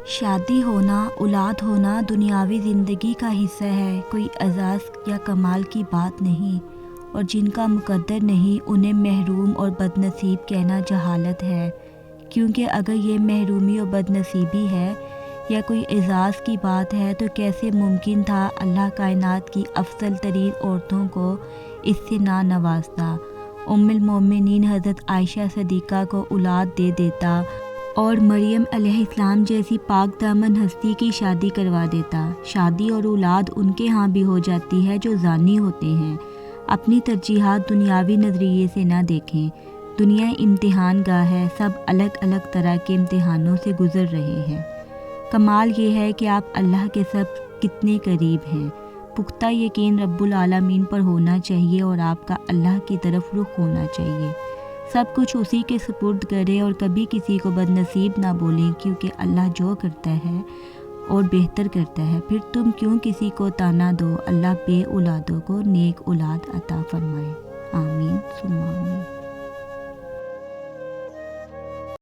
شادی ہونا، اولاد ہونا دنیاوی زندگی کا حصہ ہے، کوئی اعزاز یا کمال کی بات نہیں، اور جن کا مقدر نہیں انہیں محروم اور بد نصیب کہنا جہالت ہے، کیونکہ اگر یہ محرومی اور بد نصیبی ہے یا کوئی اعزاز کی بات ہے تو کیسے ممکن تھا اللہ کائنات کی افضل ترین عورتوں کو اس سے نہ نوازتا، ام المومنین حضرت عائشہ صدیقہ کو اولاد دے دیتا اور مریم علیہ السلام جیسی پاک دامن ہستی کی شادی کروا دیتا۔ شادی اور اولاد ان کے ہاں بھی ہو جاتی ہے جو زانی ہوتے ہیں۔ اپنی ترجیحات دنیاوی نظریے سے نہ دیکھیں، دنیا امتحان گاہ ہے، سب الگ الگ طرح کے امتحانوں سے گزر رہے ہیں۔ کمال یہ ہے کہ آپ اللہ کے سب کتنے قریب ہیں۔ پختہ یقین رب العالمین پر ہونا چاہیے اور آپ کا اللہ کی طرف رخ ہونا چاہیے۔ سب کچھ اسی کے سپرد کریں اور کبھی کسی کو بد نصیب نہ بولیں، کیونکہ اللہ جو کرتا ہے اور بہتر کرتا ہے۔ پھر تم کیوں کسی کو طعنہ دو؟ اللہ بے اولادوں کو نیک اولاد عطا فرمائے۔ آمین ثم